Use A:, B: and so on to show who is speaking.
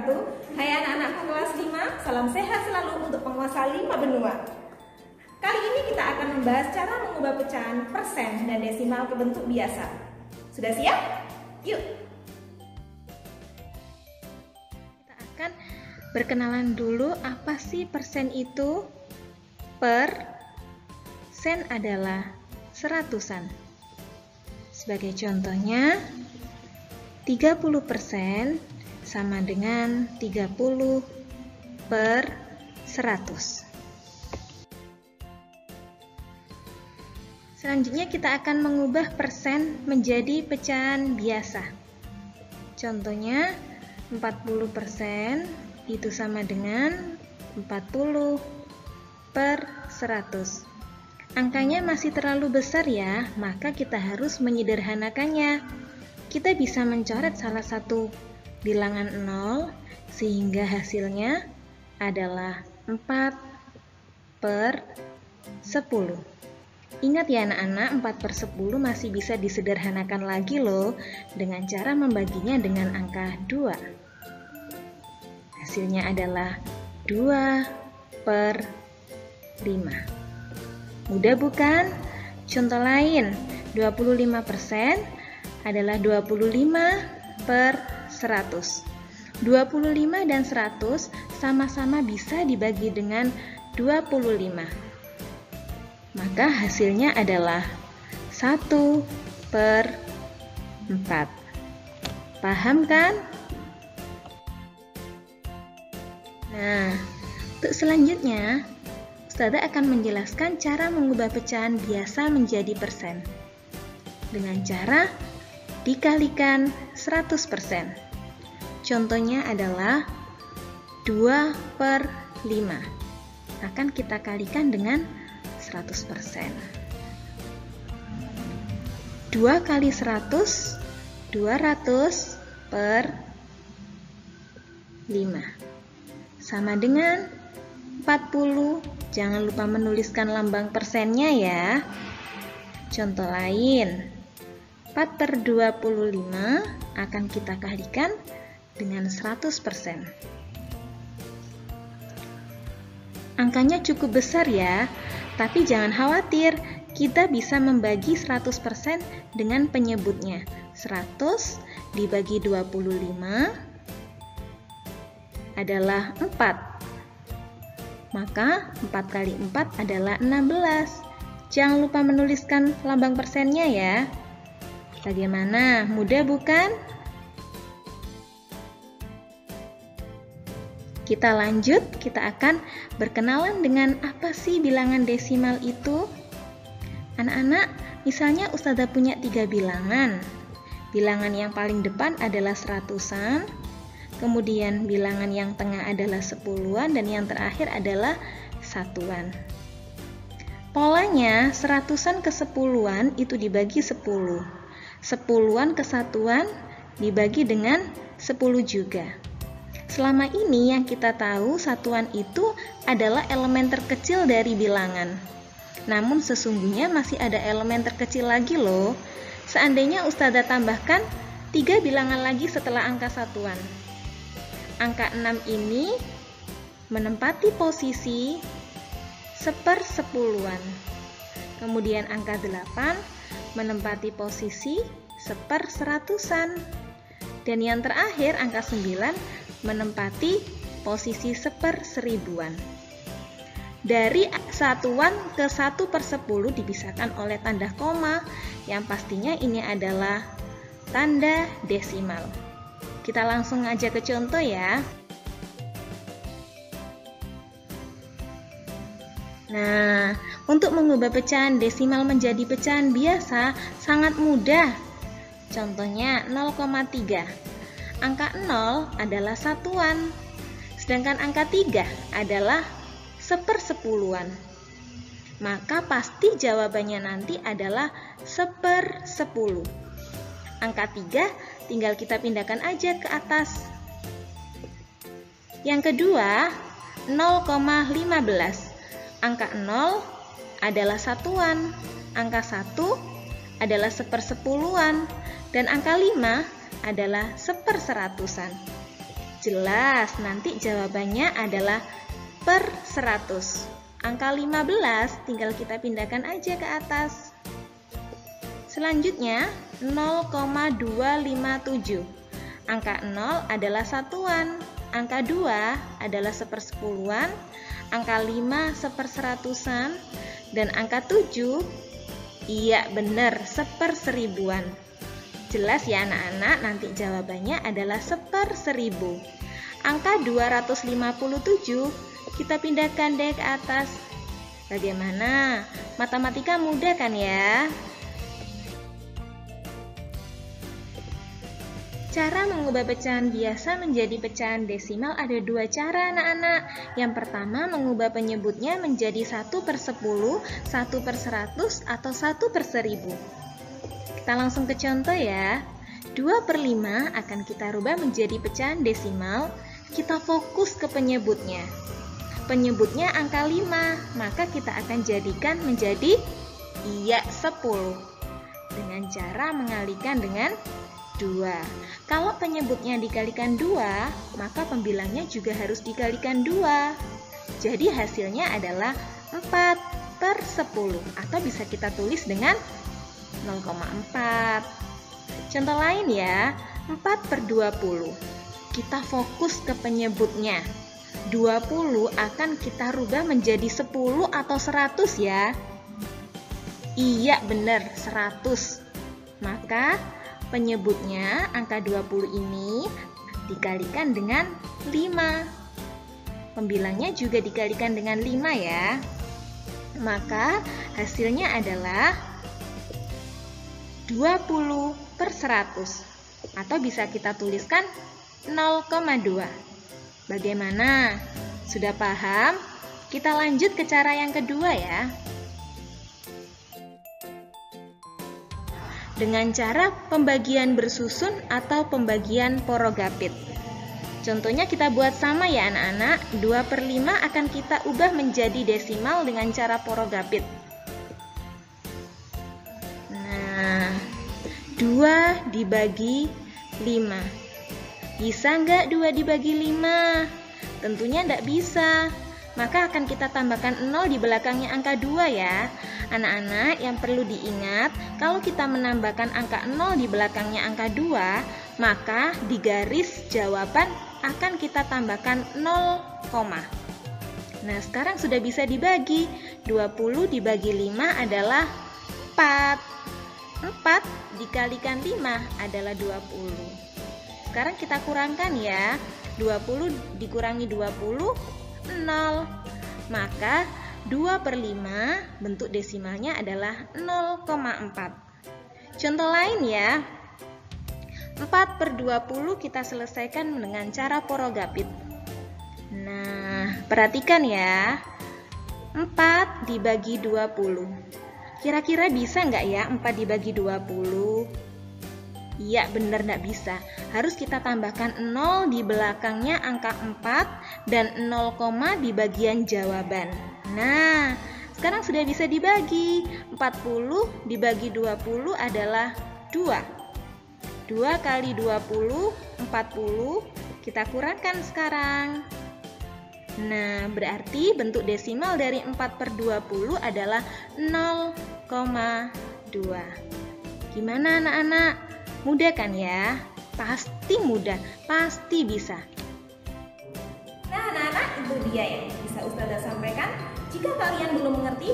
A: wabarakatuh. Hai anak-anakku kelas 5, salam sehat selalu untuk penguasa 5 benua. Kali ini kita akan membahas cara mengubah pecahan persen dan desimal ke bentuk biasa. Sudah siap? Yuk!
B: Kita akan berkenalan dulu apa sih persen itu. Persen adalah seratusan. Sebagai contohnya, 30% sama dengan 30 per 100. Selanjutnya kita akan mengubah persen menjadi pecahan biasa. Contohnya 40% itu sama dengan 40 per 100. Angkanya masih terlalu besar ya, maka kita harus menyederhanakannya. Kita bisa mencoret salah satu bilangan 0 sehingga hasilnya adalah 4 per 10. Ingat ya anak-anak, 4 per 10 masih bisa disederhanakan lagi loh dengan cara membaginya dengan angka 2. Hasilnya adalah 2 per 5. Mudah bukan? Contoh lain, 25% adalah 25 per 100. 25 dan 100 sama-sama bisa dibagi dengan 25. Maka hasilnya adalah 1 per 4. Paham kan? Nah, untuk selanjutnya, Ustazah akan menjelaskan cara mengubah pecahan biasa menjadi persen dengan cara dikalikan 100%. Contohnya adalah 2 per 5. Akan kita kalikan dengan 100%. 2 kali 100, 200 per 5. Sama dengan 40. Jangan lupa menuliskan lambang persennya ya. Contoh lain, 4 per 25 akan kita kalikan dengan 100%. Angkanya cukup besar ya, tapi jangan khawatir, kita bisa membagi 100% dengan penyebutnya. 100 dibagi 25 adalah 4. Maka 4 kali 4 adalah 16. Jangan lupa menuliskan lambang persennya ya. Bagaimana? Mudah bukan? Kita lanjut, kita akan berkenalan dengan apa sih bilangan desimal itu. Anak-anak, misalnya Ustazah punya 3 bilangan. Bilangan yang paling depan adalah seratusan, kemudian bilangan yang tengah adalah sepuluhan, dan yang terakhir adalah satuan. Polanya, seratusan ke sepuluhan itu dibagi 10. Sepuluhan ke satuan dibagi dengan 10 juga. Selama ini yang kita tahu satuan itu adalah elemen terkecil dari bilangan. Namun sesungguhnya masih ada elemen terkecil lagi loh. Seandainya Ustazah tambahkan 3 bilangan lagi setelah angka satuan. Angka 6 ini menempati posisi sepersepuluhan. Kemudian angka 8 menempati posisi seperseratusan. Dan yang terakhir angka 9 menempati posisi seperseribuan. Dari satuan ke 1 per 10 dipisahkan oleh tanda koma, yang pastinya ini adalah tanda desimal. Kita langsung aja ke contoh ya. Nah, untuk mengubah pecahan desimal menjadi pecahan biasa sangat mudah. Contohnya 0,3. Angka 0 adalah satuan, sedangkan angka 3 adalah sepersepuluhan. Maka pasti jawabannya nanti adalah 1/10. Angka 3 tinggal kita pindahkan aja ke atas. Yang kedua, 0,15. Angka 0 adalah satuan, angka 1 adalah sepersepuluhan, dan angka 5 adalah seperseratusan. Jelas, nanti jawabannya adalah per 100. Angka 15 tinggal kita pindahkan aja ke atas. Selanjutnya 0,257. Angka 0 adalah satuan, angka 2 adalah sepersepuluhan, angka 5 seperseratusan, dan angka 7, iya benar, seperseribuan. Jelas ya anak-anak, nanti jawabannya adalah seperseribu. Angka 257 kita pindahkan deh ke atas. Bagaimana? Matematika mudah kan ya? Cara mengubah pecahan biasa menjadi pecahan desimal ada dua cara anak-anak. Yang pertama mengubah penyebutnya menjadi 1/10, 1/100, atau 1/1000. Kita langsung ke contoh ya. 2/5 akan kita rubah menjadi pecahan desimal. Kita fokus ke penyebutnya. Penyebutnya angka 5, maka kita akan jadikan menjadi 10 dengan cara mengalikan dengan 2. Kalau penyebutnya dikalikan 2, maka pembilangnya juga harus dikalikan 2. Jadi hasilnya adalah 4/10, atau bisa kita tulis dengan 0,4. Contoh lain ya, 4/20. Kita fokus ke penyebutnya. 20 akan kita rubah menjadi 10 atau 100 ya. Iya benar, 100. Maka penyebutnya angka 20 ini dikalikan dengan 5. Pembilangnya juga dikalikan dengan 5 ya. Maka hasilnya adalah 20/100, atau bisa kita tuliskan 0,2. Bagaimana? Sudah paham? Kita lanjut ke cara yang kedua ya. Dengan cara pembagian bersusun atau pembagian porogapit. Contohnya kita buat sama ya anak-anak. 2/5 akan kita ubah menjadi desimal dengan cara porogapit. 2 dibagi 5. Bisa nggak 2 dibagi 5? Tentunya nggak bisa. Maka akan kita tambahkan 0 di belakangnya angka 2 ya. Anak-anak yang perlu diingat, kalau kita menambahkan angka 0 di belakangnya angka 2, maka di garis jawaban akan kita tambahkan 0, Nah sekarang sudah bisa dibagi. 20 dibagi 5 adalah 4. 4 dikalikan 5 adalah 20. Sekarang kita kurangkan ya. 20 dikurangi 20, 0. Maka 2/5 bentuk desimalnya adalah 0,4. Contoh lain ya. 4/20 kita selesaikan dengan cara porogapit. Nah, perhatikan ya. 4 dibagi 20. Kira-kira bisa nggak ya 4 dibagi 20? Iya benar nggak bisa. Harus kita tambahkan 0 di belakangnya angka 4 dan 0, di bagian jawaban. Nah, sekarang sudah bisa dibagi. 40 dibagi 20 adalah 2. 2 kali 20, 40. Kita kurangkan sekarang. Nah, berarti bentuk desimal dari 4/20 adalah 0,2. Gimana anak-anak? Mudah kan ya? Pasti mudah, pasti bisa.
A: Nah anak-anak, itu dia yang bisa Ustazah sampaikan. Jika kalian belum mengerti,